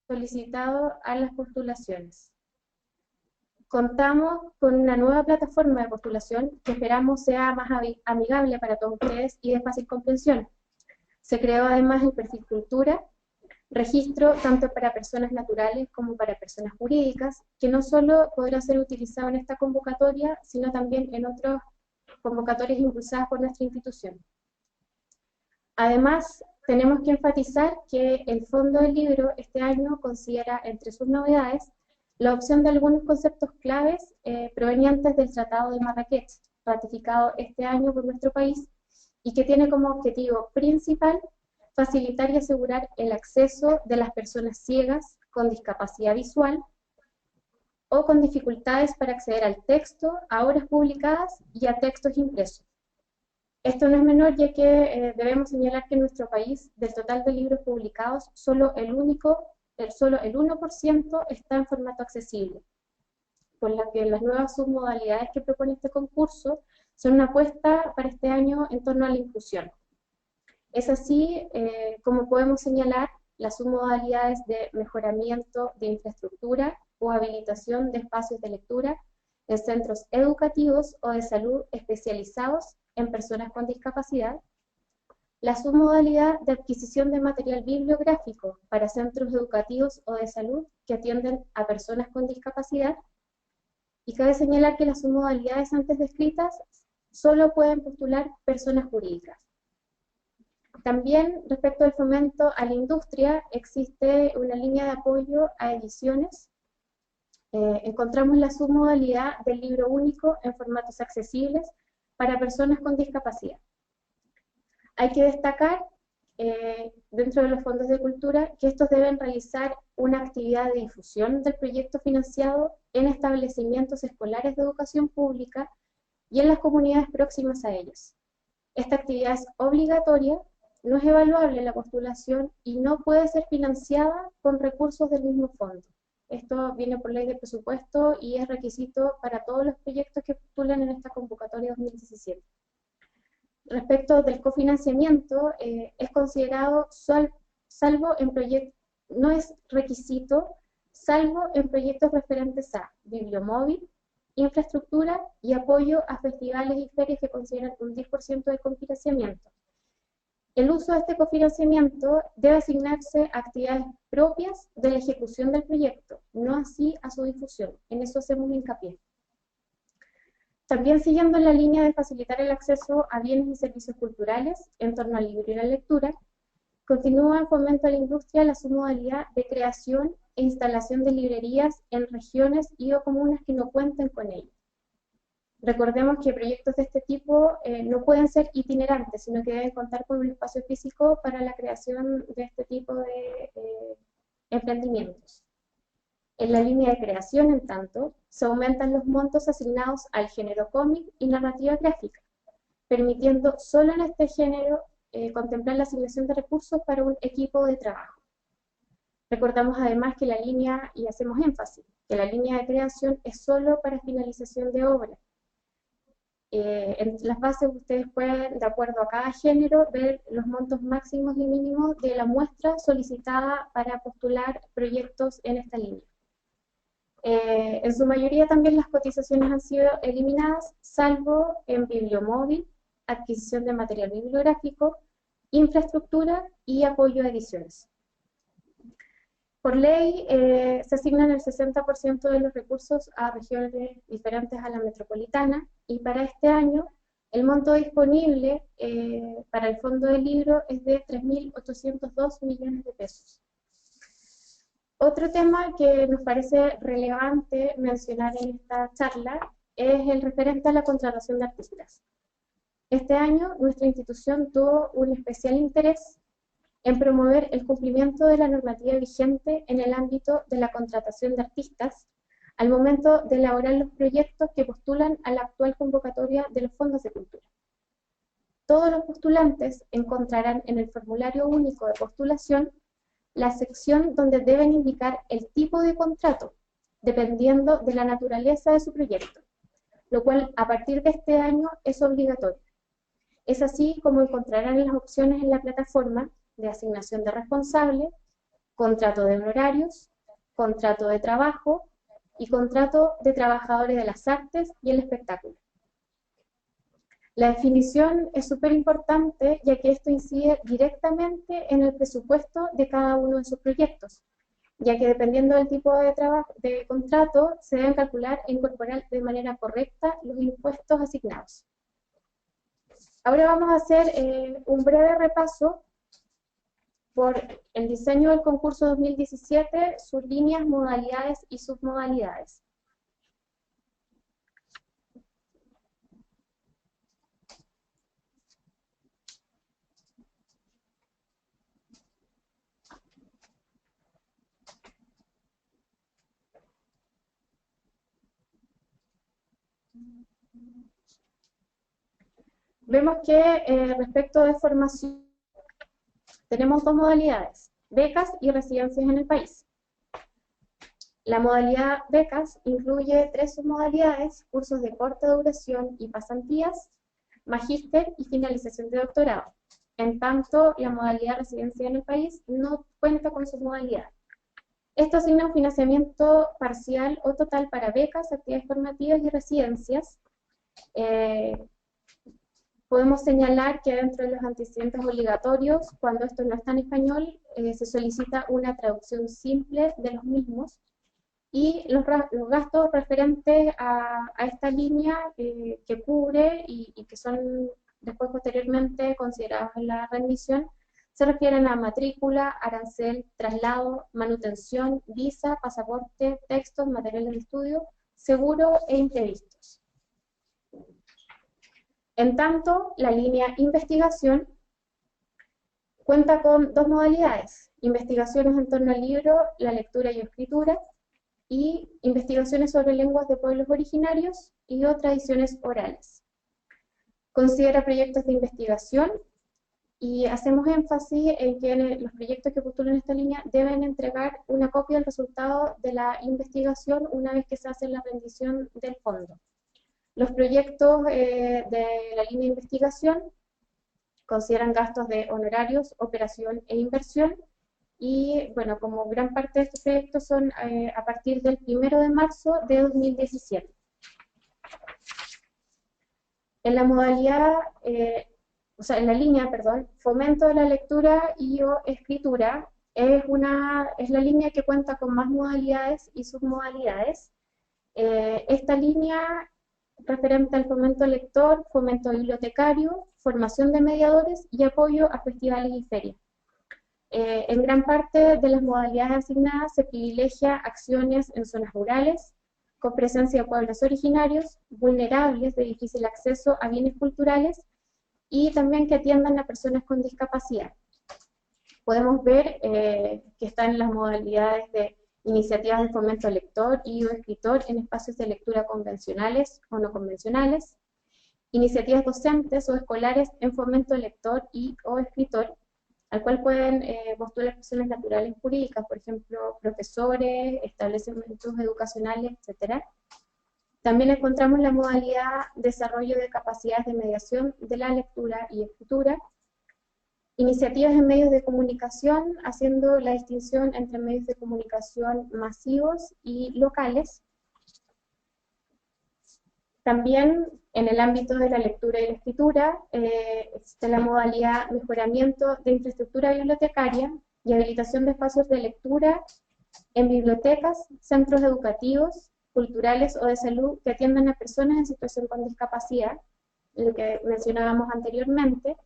solicitado a las postulaciones. Contamos con una nueva plataforma de postulación que esperamos sea más amigable para todos ustedes y de fácil comprensión. Se creó además el perfil Cultura, registro tanto para personas naturales como para personas jurídicas, que no solo podrá ser utilizado en esta convocatoria, sino también en otras convocatorias impulsadas por nuestra institución. Además, tenemos que enfatizar que el Fondo del Libro este año considera entre sus novedades la opción de algunos conceptos claves provenientes del Tratado de Marrakech, ratificado este año por nuestro país, y que tiene como objetivo principal facilitar y asegurar el acceso de las personas ciegas con discapacidad visual o con dificultades para acceder al texto, a obras publicadas y a textos impresos. Esto no es menor, ya que debemos señalar que en nuestro país, del total de libros publicados, solo el 1% está en formato accesible, por lo que las nuevas submodalidades que propone este concurso son una apuesta para este año en torno a la inclusión. Es así como podemos señalar las submodalidades de mejoramiento de infraestructura o habilitación de espacios de lectura en centros educativos o de salud especializados en personas con discapacidad, la submodalidad de adquisición de material bibliográfico para centros educativos o de salud que atienden a personas con discapacidad, y cabe señalar que las submodalidades antes descritas solo pueden postular personas jurídicas. También, respecto al fomento a la industria, existe una línea de apoyo a ediciones. Encontramos la submodalidad del libro único en formatos accesibles para personas con discapacidad. Hay que destacar, dentro de los fondos de cultura, que estos deben realizar una actividad de difusión del proyecto financiado en establecimientos escolares de educación pública y en las comunidades próximas a ellos. Esta actividad es obligatoria, no es evaluable la postulación y no puede ser financiada con recursos del mismo fondo. Esto viene por ley de presupuesto y es requisito para todos los proyectos que postulan en esta convocatoria 2017. Respecto del cofinanciamiento, es considerado salvo en proyectos, no es requisito, salvo en proyectos referentes a bibliomóvil, infraestructura y apoyo a festivales y ferias que consideran un 10% de cofinanciamiento. El uso de este cofinanciamiento debe asignarse a actividades propias de la ejecución del proyecto, no así a su difusión. En eso hacemos hincapié. También siguiendo la línea de facilitar el acceso a bienes y servicios culturales en torno al libro y la lectura, continúa en fomento a la industria la submodalidad de creación e instalación de librerías en regiones y o comunas que no cuenten con ello. Recordemos que proyectos de este tipo no pueden ser itinerantes, sino que deben contar con un espacio físico para la creación de este tipo de emprendimientos. En la línea de creación, en tanto, se aumentan los montos asignados al género cómic y narrativa gráfica, permitiendo solo en este género contemplar la asignación de recursos para un equipo de trabajo. Recordamos además que la línea, y hacemos énfasis, que la línea de creación es solo para finalización de obra. En las bases ustedes pueden, de acuerdo a cada género, ver los montos máximos y mínimos de la muestra solicitada para postular proyectos en esta línea. En su mayoría también las cotizaciones han sido eliminadas, salvo en bibliomóvil, adquisición de material bibliográfico, infraestructura y apoyo a ediciones. Por ley, se asignan el 60% de los recursos a regiones diferentes a la metropolitana, y para este año el monto disponible para el Fondo del Libro es de 3.802 millones de pesos. Otro tema que nos parece relevante mencionar en esta charla es el referente a la contratación de artistas. Este año nuestra institución tuvo un especial interés en promover el cumplimiento de la normativa vigente en el ámbito de la contratación de artistas al momento de elaborar los proyectos que postulan a la actual convocatoria de los fondos de cultura. Todos los postulantes encontrarán en el formulario único de postulación la sección donde deben indicar el tipo de contrato, dependiendo de la naturaleza de su proyecto, lo cual a partir de este año es obligatorio. Es así como encontrarán las opciones en la plataforma de asignación de responsable, contrato de honorarios, contrato de trabajo y contrato de trabajadores de las artes y el espectáculo. La definición es súper importante, ya que esto incide directamente en el presupuesto de cada uno de sus proyectos, ya que dependiendo del tipo de trabajo, de contrato, se deben calcular e incorporar de manera correcta los impuestos asignados. Ahora vamos a hacer un breve repaso por el diseño del concurso 2017, sus líneas, modalidades y submodalidades. Vemos que respecto de formación tenemos dos modalidades, becas y residencias en el país. La modalidad becas incluye tres submodalidades, cursos de corta duración y pasantías, magíster y finalización de doctorado. En tanto, la modalidad residencia en el país no cuenta con submodalidad. Esto asigna un financiamiento parcial o total para becas, actividades formativas y residencias. Podemos señalar que dentro de los antecedentes obligatorios, cuando esto no está en español, se solicita una traducción simple de los mismos y los gastos referentes a esta línea que cubre y que son después posteriormente considerados en la rendición, se refieren a matrícula, arancel, traslado, manutención, visa, pasaporte, textos, materiales de estudio, seguro e imprevistos. En tanto, la línea investigación cuenta con dos modalidades, investigaciones en torno al libro, la lectura y escritura, y investigaciones sobre lenguas de pueblos originarios y o tradiciones orales. Considera proyectos de investigación y hacemos énfasis en que los proyectos que postulan esta línea deben entregar una copia del resultado de la investigación una vez que se hace la rendición del fondo. Los proyectos de la línea de investigación consideran gastos de honorarios, operación e inversión, y bueno, como gran parte de estos proyectos son a partir del 1 de marzo de 2017. En la modalidad, en la línea, perdón, fomento de la lectura y o escritura, es la línea que cuenta con más modalidades y submodalidades. Esta línea referente al fomento lector, fomento bibliotecario, formación de mediadores y apoyo a festivales y ferias. En gran parte de las modalidades asignadas se privilegia acciones en zonas rurales, con presencia de pueblos originarios, vulnerables de difícil acceso a bienes culturales y también que atiendan a personas con discapacidad. Podemos ver que están las modalidades de iniciativas de fomento lector y o escritor en espacios de lectura convencionales o no convencionales, iniciativas docentes o escolares en fomento lector y o escritor, al cual pueden postular personas naturales y jurídicas, por ejemplo, profesores, establecimientos educacionales, etc. También encontramos la modalidad desarrollo de capacidades de mediación de la lectura y escritura, iniciativas en medios de comunicación, haciendo la distinción entre medios de comunicación masivos y locales. También en el ámbito de la lectura y la escritura existe la modalidad mejoramiento de infraestructura bibliotecaria y habilitación de espacios de lectura en bibliotecas, centros educativos, culturales o de salud que atiendan a personas en situación con discapacidad, lo que mencionábamos anteriormente.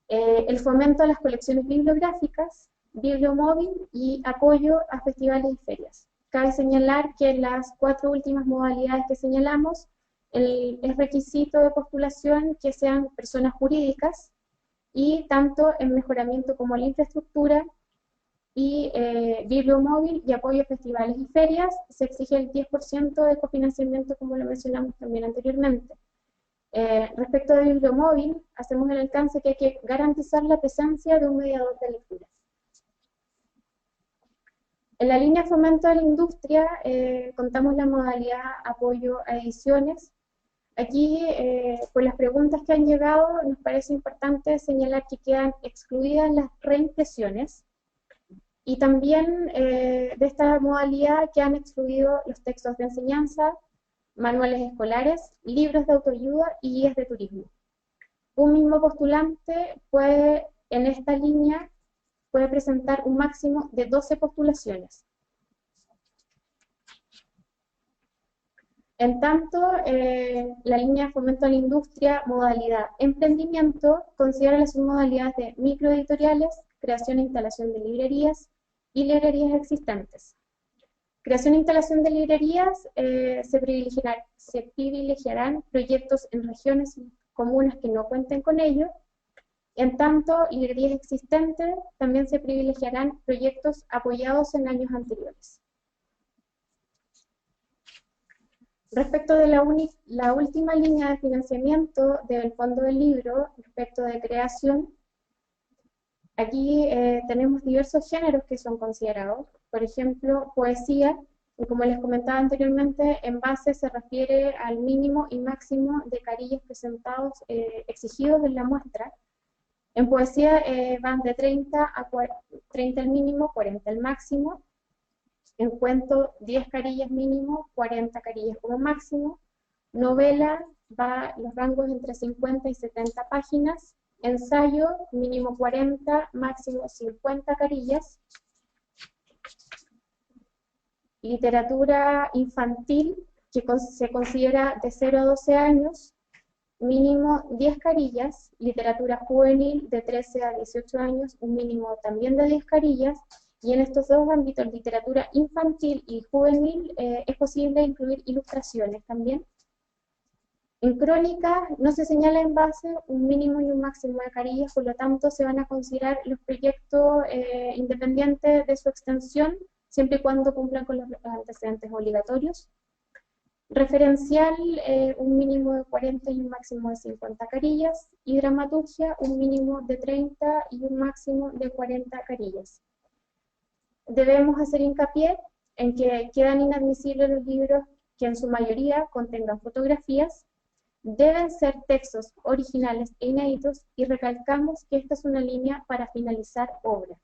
El fomento a las colecciones bibliográficas, bibliomóvil y apoyo a festivales y ferias. Cabe señalar que en las 4 últimas modalidades que señalamos, es requisito de postulación que sean personas jurídicas y tanto en mejoramiento como la infraestructura y bibliomóvil y apoyo a festivales y ferias, se exige el 10% de cofinanciamiento como lo mencionamos también anteriormente. Respecto de bibliomóvil, hacemos el alcance que hay que garantizar la presencia de un mediador de lectura. En la línea fomento de la industria, contamos la modalidad apoyo a ediciones. Aquí, por las preguntas que han llegado, nos parece importante señalar que quedan excluidas las reimpresiones. Y también de esta modalidad que han excluido los textos de enseñanza, manuales escolares, libros de autoayuda y guías de turismo. Un mismo postulante puede, en esta línea, puede presentar un máximo de 12 postulaciones. En tanto, la línea de fomento a la industria, modalidad emprendimiento, considera las submodalidades de microeditoriales, creación e instalación de librerías y librerías existentes. Creación e instalación de librerías, se privilegiarán proyectos en regiones y comunas que no cuenten con ello. En tanto, librerías existentes también se privilegiarán proyectos apoyados en años anteriores. Respecto de la última línea de financiamiento del Fondo del Libro, respecto de creación, aquí tenemos diversos géneros que son considerados. Por ejemplo, poesía, y como les comentaba anteriormente, en base se refiere al mínimo y máximo de carillas presentados exigidos en la muestra. En poesía van de 30 el mínimo, 40 el máximo. En cuento, 10 carillas mínimo, 40 carillas como máximo. Novela, los rangos entre 50 y 70 páginas. Ensayo, mínimo 40, máximo 50 carillas. Literatura infantil, que se considera de 0 a 12 años, mínimo 10 carillas. Literatura juvenil, de 13 a 18 años, un mínimo también de 10 carillas. Y en estos dos ámbitos, literatura infantil y juvenil, es posible incluir ilustraciones también. En crónicas no se señala en base un mínimo y un máximo de carillas, por lo tanto se van a considerar los proyectos independientes de su extensión, siempre y cuando cumplan con los antecedentes obligatorios. Referencial, un mínimo de 40 y un máximo de 50 carillas. Y dramaturgia, un mínimo de 30 y un máximo de 40 carillas. Debemos hacer hincapié en que quedan inadmisibles los libros que en su mayoría contengan fotografías, deben ser textos originales e inéditos, y recalcamos que esta es una línea para finalizar obra.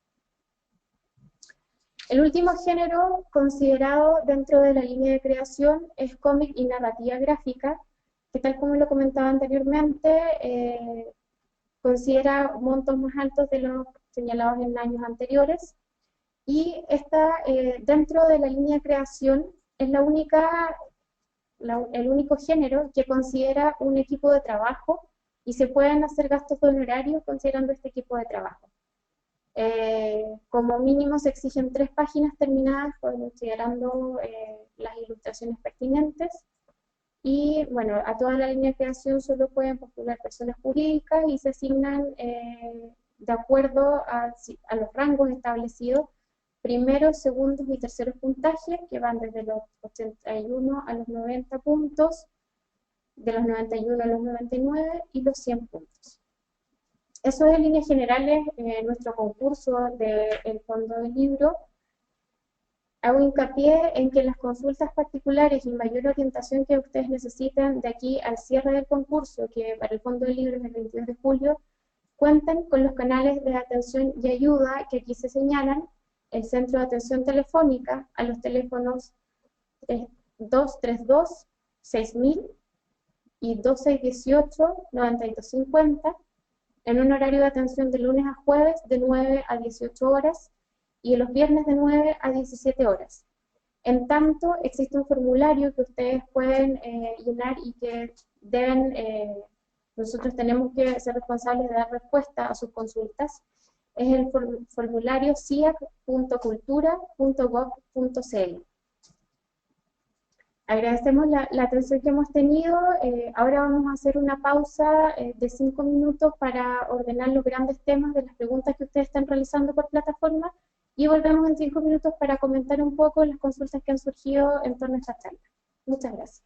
El último género considerado dentro de la línea de creación es cómic y narrativa gráfica, que tal como lo comentaba anteriormente, considera montos más altos de los señalados en años anteriores. Y esta, dentro de la línea de creación, es el único género que considera un equipo de trabajo y se pueden hacer gastos de honorarios considerando este equipo de trabajo. Como mínimo se exigen 3 páginas terminadas, considerando las ilustraciones pertinentes. Y bueno, a toda la línea de creación solo pueden postular personas jurídicas y se asignan de acuerdo a los rangos establecidos, primeros, segundos y terceros puntajes, que van desde los 81 a los 90 puntos, de los 91 a los 99 y los 100 puntos. Eso es en líneas generales nuestro concurso del Fondo del Libro. Hago hincapié en que las consultas particulares y mayor orientación que ustedes necesiten de aquí al cierre del concurso, que para el Fondo del Libro es el 22 de julio, cuenten con los canales de atención y ayuda que aquí se señalan: el Centro de Atención Telefónica a los teléfonos 232-6000 y 2618-9250, en un horario de atención de lunes a jueves de 9 a 18 horas y los viernes de 9 a 17 horas. En tanto, existe un formulario que ustedes pueden llenar y que deben, nosotros tenemos que ser responsables de dar respuesta a sus consultas. Es el formulario ciac.cultura.gov.cl. Agradecemos la atención que hemos tenido. Ahora vamos a hacer una pausa de 5 minutos para ordenar los grandes temas de las preguntas que ustedes están realizando por plataforma, y volvemos en 5 minutos para comentar un poco las consultas que han surgido en torno a esta charla. Muchas gracias.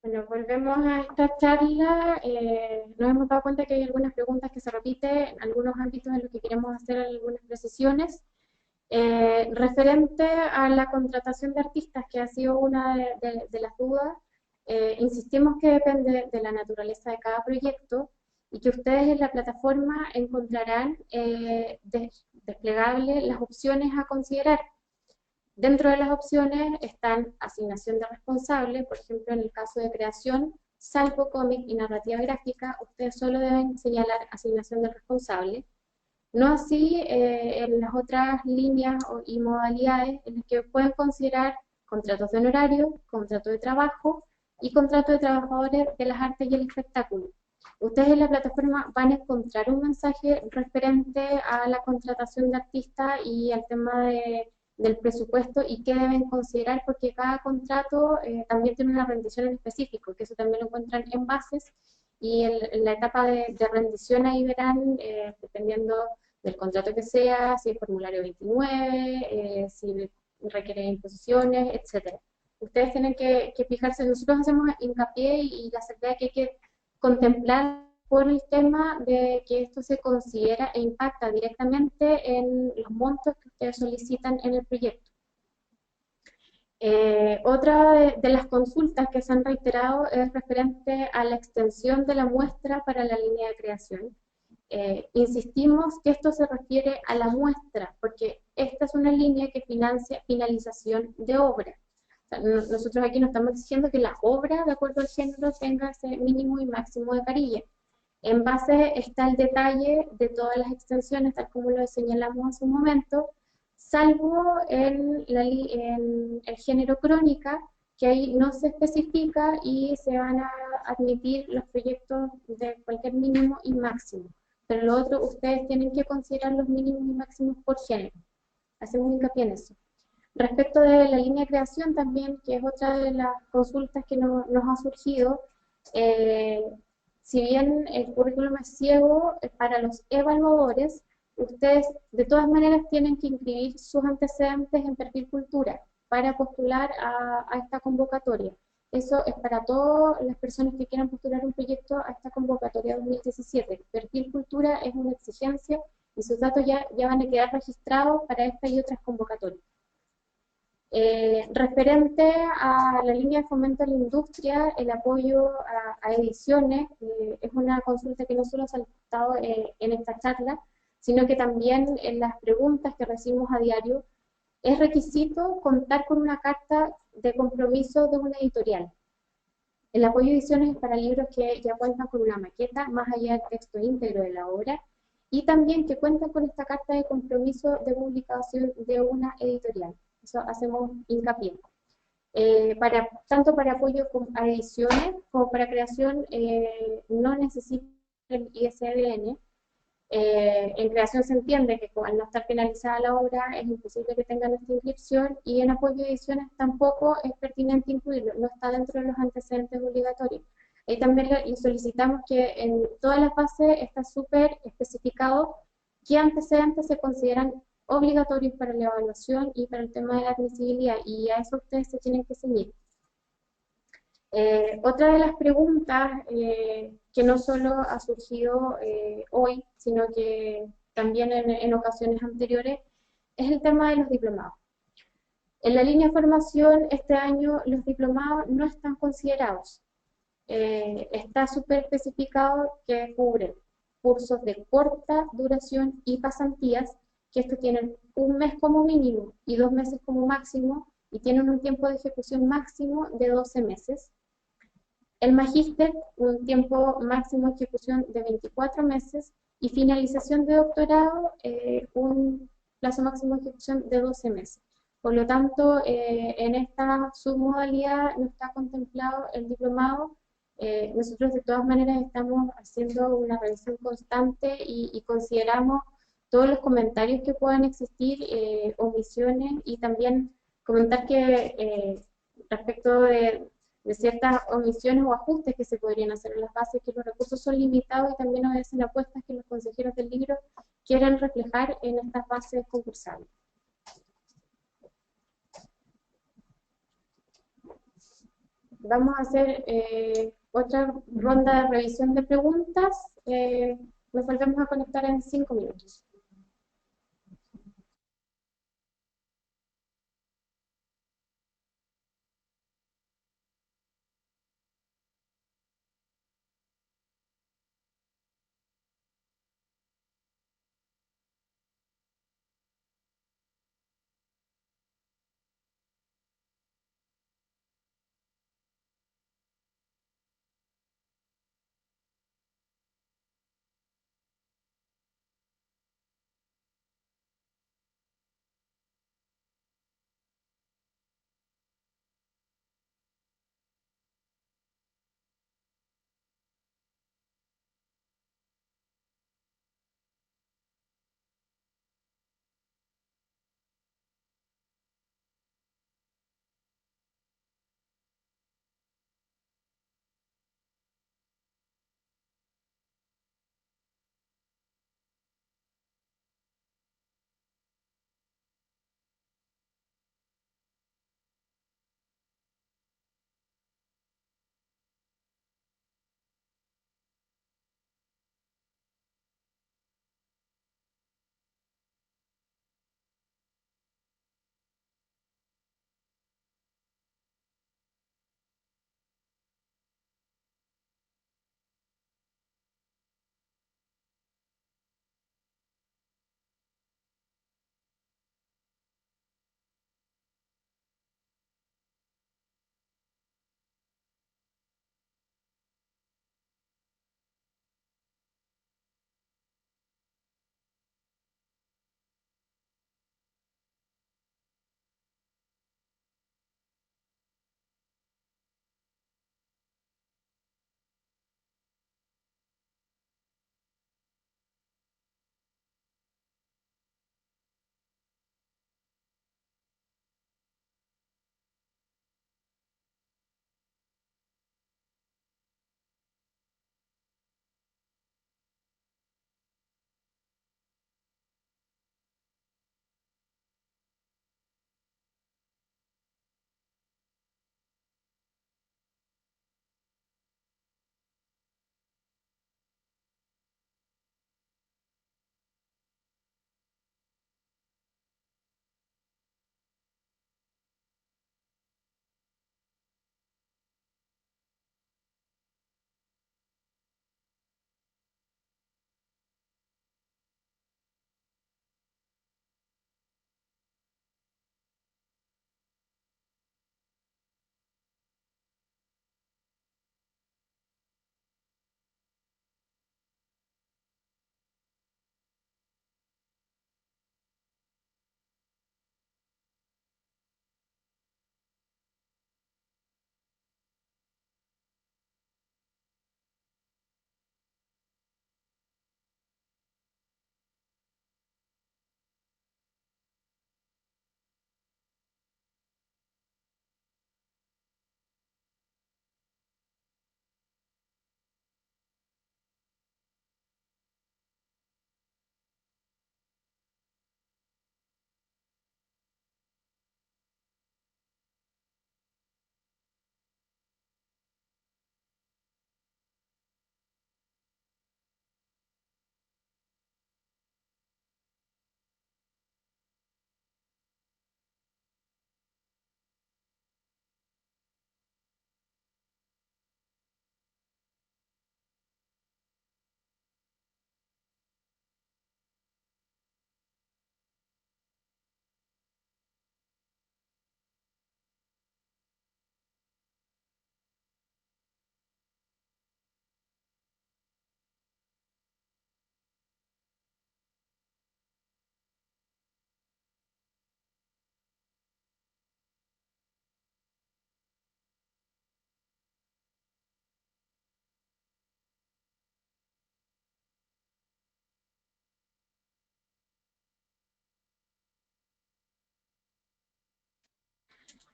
Bueno, volvemos a esta charla. Nos hemos dado cuenta que hay algunas preguntas que se repiten en algunos ámbitos en los que queremos hacer algunas precisiones. Referente a la contratación de artistas, que ha sido una de las dudas, insistimos que depende de la naturaleza de cada proyecto y que ustedes en la plataforma encontrarán desplegables las opciones a considerar. Dentro de las opciones están asignación de responsable, por ejemplo, en el caso de creación, salvo cómic y narrativa gráfica, ustedes solo deben señalar asignación de responsable. No así en las otras líneas y modalidades en las que pueden considerar contratos de honorario, contrato de trabajo y contrato de trabajadores de las artes y el espectáculo. Ustedes en la plataforma van a encontrar un mensaje referente a la contratación de artistas y al tema del presupuesto y qué deben considerar, porque cada contrato también tiene una rendición en específico, que eso también lo encuentran en bases, y en la etapa de rendición ahí verán, dependiendo del contrato que sea, si es formulario 29, si requiere imposiciones, etc. Ustedes tienen que fijarse, nosotros hacemos hincapié y la certeza que hay que contemplar por el tema de que esto se considera e impacta directamente en los montos que ustedes solicitan en el proyecto. Otra de las consultas que se han reiterado es referente a la extensión de la muestra para la línea de creación. Insistimos que esto se refiere a la muestra, porque esta es una línea que financia finalización de obra. O sea, nosotros aquí no estamos exigiendo que la obra, de acuerdo al género, tenga ese mínimo y máximo de carilla. En base está el detalle de todas las extensiones, tal como lo señalamos hace un momento, salvo en el género crónica, que ahí no se especifica y se van a admitir los proyectos de cualquier mínimo y máximo. Pero lo otro, ustedes tienen que considerar los mínimos y máximos por género. Hacemos hincapié en eso. Respecto de la línea de creación también, que es otra de las consultas que nos ha surgido, si bien el currículum es ciego, para los evaluadores, ustedes de todas maneras tienen que inscribir sus antecedentes en Perfil Cultura para postular a esta convocatoria. Eso es para todas las personas que quieran postular un proyecto a esta convocatoria 2017. Perfil Cultura es una exigencia y sus datos ya van a quedar registrados para esta y otras convocatorias. Referente a la línea de fomento a la industria, el apoyo a ediciones, es una consulta que no solo se ha saltado en esta charla, sino que también en las preguntas que recibimos a diario, es requisito contar con una carta de compromiso de una editorial. El apoyo a ediciones es para libros que ya cuentan con una maqueta, más allá del texto íntegro de la obra, y también que cuentan con esta carta de compromiso de publicación de una editorial. Eso hacemos hincapié. Tanto para apoyo a ediciones como para creación no necesita el ISBN. En creación se entiende que al no estar finalizada la obra es imposible que tengan esta inscripción, y en apoyo a ediciones tampoco es pertinente incluirlo, no está dentro de los antecedentes obligatorios. Ahí también le solicitamos que en todas las fases está súper especificado qué antecedentes se consideran obligatorios para la evaluación y para el tema de la admisibilidad, y a eso ustedes se tienen que ceñir. Otra de las preguntas que no solo ha surgido hoy, sino que también en ocasiones anteriores, es el tema de los diplomados. En la línea de formación, este año los diplomados no están considerados. Está súper especificado que cubre cursos de corta duración y pasantías, que estos tienen un mes como mínimo y 2 meses como máximo, y tienen un tiempo de ejecución máximo de 12 meses. El magíster, un tiempo máximo de ejecución de 24 meses, y finalización de doctorado, un plazo máximo de ejecución de 12 meses. Por lo tanto, en esta submodalidad no está contemplado el diplomado. Nosotros de todas maneras estamos haciendo una revisión constante y consideramos todos los comentarios que puedan existir, omisiones, y también comentar que respecto de ciertas omisiones o ajustes que se podrían hacer en las bases, que los recursos son limitados y también obedecen apuestas que los consejeros del libro quieren reflejar en estas bases concursables. Vamos a hacer otra ronda de revisión de preguntas. Nos volvemos a conectar en 5 minutos.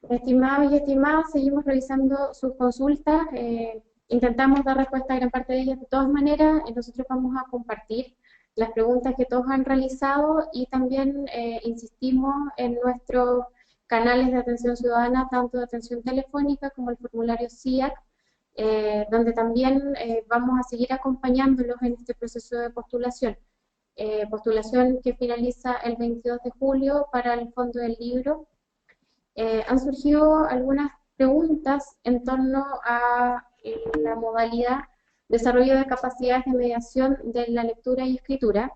Estimados y estimadas, seguimos revisando sus consultas. Intentamos dar respuesta a gran parte de ellas. De todas maneras, nosotros vamos a compartir las preguntas que todos han realizado y también insistimos en nuestro canales de atención ciudadana, tanto de atención telefónica como el formulario SIAC, donde también vamos a seguir acompañándolos en este proceso de postulación. Postulación que finaliza el 22 de julio para el Fondo del Libro. Han surgido algunas preguntas en torno a la modalidad desarrollo de capacidades de mediación de la lectura y escritura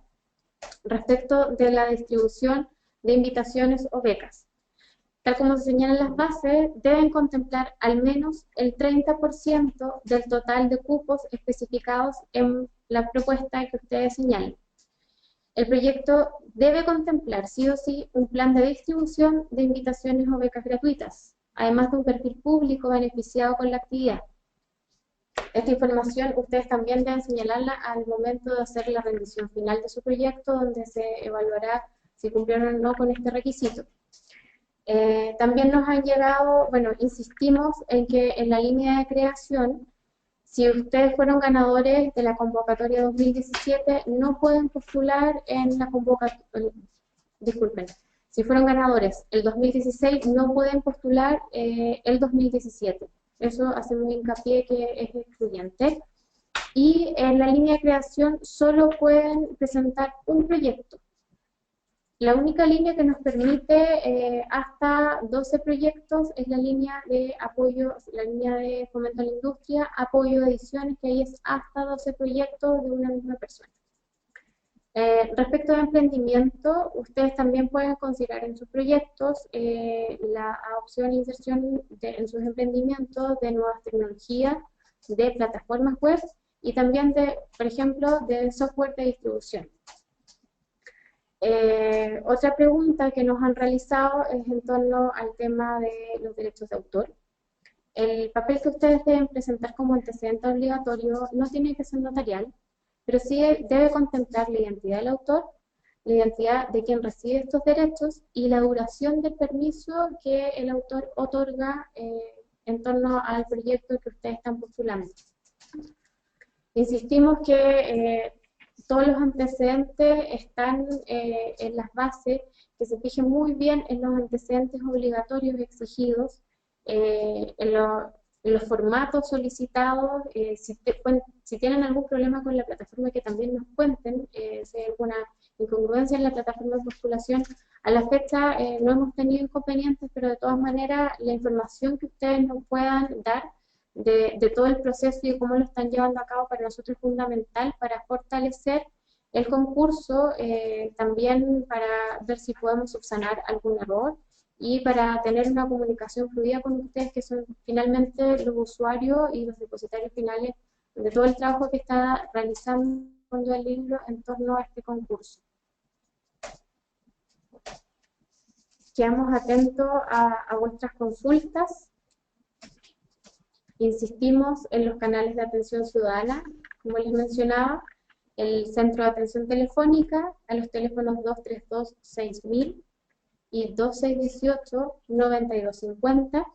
respecto de la distribución de invitaciones o becas. Tal como se señalan las bases, deben contemplar al menos el 30% del total de cupos especificados en la propuesta que ustedes señalan. El proyecto debe contemplar sí o sí un plan de distribución de invitaciones o becas gratuitas, además de un perfil público beneficiado con la actividad. Esta información ustedes también deben señalarla al momento de hacer la rendición final de su proyecto, donde se evaluará si cumplieron o no con este requisito. También nos han llegado, bueno, insistimos en que en la línea de creación, si ustedes fueron ganadores de la convocatoria 2017, no pueden postular en la convocatoria, disculpen, si fueron ganadores el 2016, no pueden postular el 2017. Eso hacemos hincapié que es excluyente. Y en la línea de creación solo pueden presentar un proyecto. La única línea que nos permite hasta 12 proyectos es la línea de apoyo, la línea de fomento a la industria, apoyo de ediciones, que ahí es hasta 12 proyectos de una misma persona. Respecto de emprendimiento, ustedes también pueden considerar en sus proyectos la opción de inserción en sus emprendimientos de nuevas tecnologías, de plataformas web y también de, por ejemplo, de software de distribución. Otra pregunta que nos han realizado es en torno al tema de los derechos de autor. El papel que ustedes deben presentar como antecedente obligatorio no tiene que ser notarial, pero sí debe contemplar la identidad del autor, la identidad de quien recibe estos derechos y la duración del permiso que el autor otorga en torno al proyecto que ustedes están postulando. Insistimos que todos los antecedentes están en las bases, que se fijen muy bien en los antecedentes obligatorios exigidos, en los formatos solicitados, si tienen algún problema con la plataforma que también nos cuenten, si hay alguna incongruencia en la plataforma de postulación. A la fecha no hemos tenido inconvenientes, pero de todas maneras la información que ustedes nos puedan dar de todo el proceso y cómo lo están llevando a cabo para nosotros es fundamental para fortalecer el concurso, también para ver si podemos subsanar algún error y para tener una comunicación fluida con ustedes, que son finalmente los usuarios y los depositarios finales de todo el trabajo que está realizando el libro en torno a este concurso. Quedamos atentos a vuestras consultas. Insistimos en los canales de atención ciudadana, como les mencionaba, el centro de atención telefónica a los teléfonos 232-6000 y 2618-9250,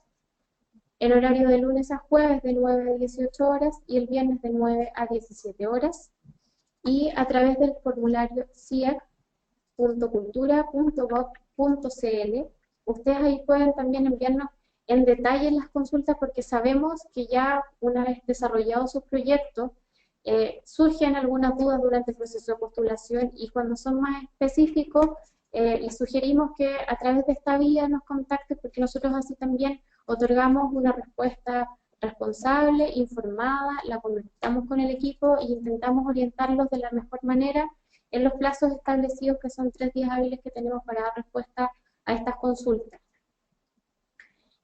en horario de lunes a jueves de 9 a 18 horas y el viernes de 9 a 17 horas, y a través del formulario ciac.cultura.gov.cl. Ustedes ahí pueden también enviarnos en detalle las consultas, porque sabemos que ya una vez desarrollados sus proyectos, surgen algunas dudas durante el proceso de postulación, y cuando son más específicos, les sugerimos que a través de esta vía nos contacten, porque nosotros así también otorgamos una respuesta responsable, informada, la conectamos con el equipo e intentamos orientarlos de la mejor manera en los plazos establecidos, que son 3 días hábiles que tenemos para dar respuesta a estas consultas.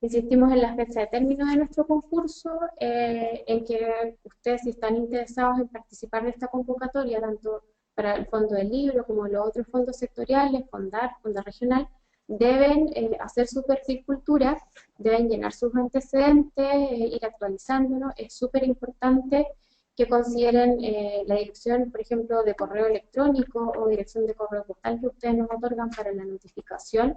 Insistimos en la fecha de término de nuestro concurso, en que ustedes, si están interesados en participar de esta convocatoria, tanto para el Fondo del Libro como los otros fondos sectoriales, Fondar, Fondo Regional, deben hacer su perfil cultura, deben llenar sus antecedentes, ir actualizándolo. Es súper importante que consideren la dirección, por ejemplo, de correo electrónico o dirección de correo postal que ustedes nos otorgan para la notificación,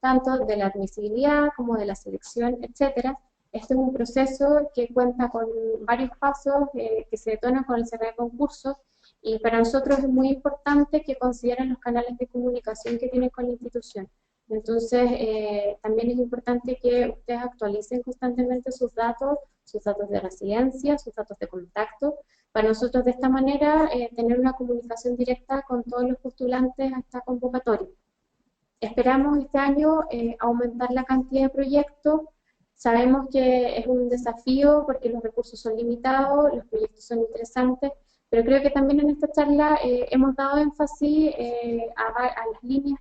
tanto de la admisibilidad como de la selección, etcétera. Este es un proceso que cuenta con varios pasos que se detonan con el cierre de concursos, y para nosotros es muy importante que consideren los canales de comunicación que tienen con la institución. Entonces, también es importante que ustedes actualicen constantemente sus datos de residencia, sus datos de contacto, para nosotros de esta manera tener una comunicación directa con todos los postulantes a esta convocatoria. Esperamos este año aumentar la cantidad de proyectos. Sabemos que es un desafío porque los recursos son limitados, los proyectos son interesantes, pero creo que también en esta charla hemos dado énfasis a las líneas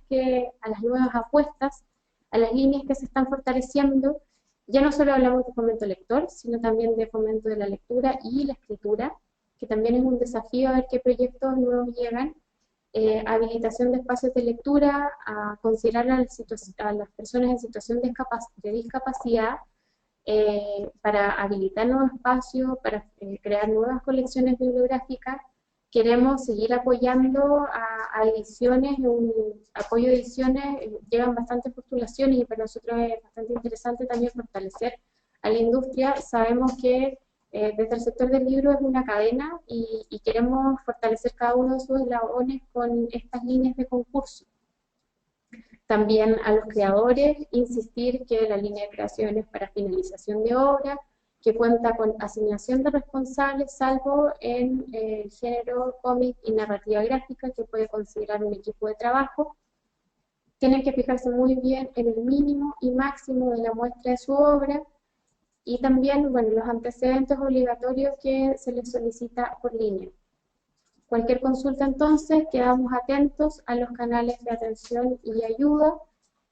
a las nuevas apuestas, a las líneas que se están fortaleciendo. Ya no solo hablamos de fomento lector, sino también de fomento de la lectura y la escritura, que también es un desafío a ver qué proyectos nuevos llegan. Habilitación de espacios de lectura, a considerar a las personas en situación de discapacidad para habilitar nuevos espacios, para crear nuevas colecciones bibliográficas. Queremos seguir apoyando a ediciones, un apoyo de ediciones, llegan bastantes postulaciones y para nosotros es bastante interesante también fortalecer a la industria. Sabemos que desde el sector del libro es una cadena y queremos fortalecer cada uno de sus eslabones con estas líneas de concurso. También a los creadores, insistir que la línea de creación es para finalización de obra, que cuenta con asignación de responsables, salvo en el género cómic y narrativa gráfica, que puede considerar un equipo de trabajo. Tienen que fijarse muy bien en el mínimo y máximo de la muestra de su obra, y también, bueno, los antecedentes obligatorios que se les solicita por línea. Cualquier consulta, entonces, quedamos atentos a los canales de atención y ayuda.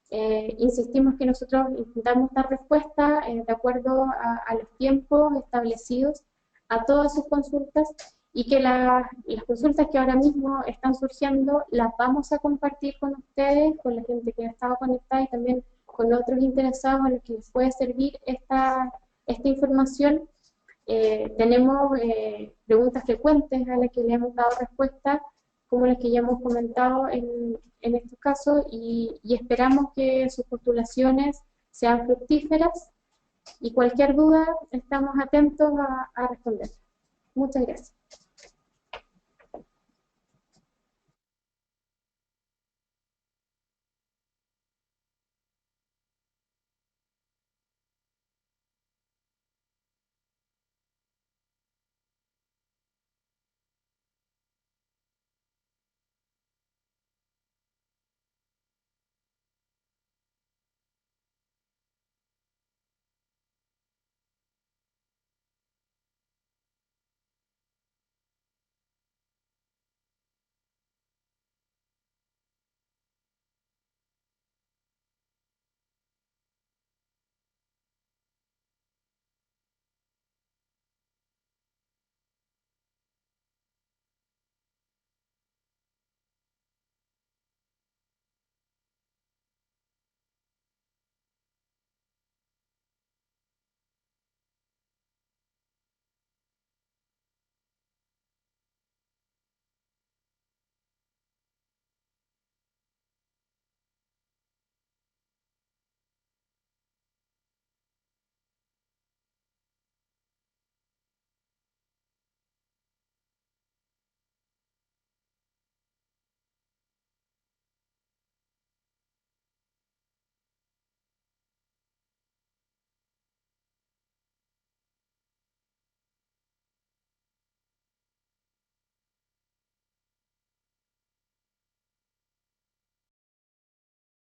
Insistimos que nosotros intentamos dar respuesta de acuerdo a los tiempos establecidos a todas sus consultas y que las consultas que ahora mismo están surgiendo las vamos a compartir con ustedes, con la gente que ha estado conectada y también con otros interesados a los que les puede servir esta información. Tenemos preguntas frecuentes a las que le hemos dado respuesta, como las que ya hemos comentado en estos casos, y esperamos que sus postulaciones sean fructíferas, y cualquier duda estamos atentos a responder. Muchas gracias.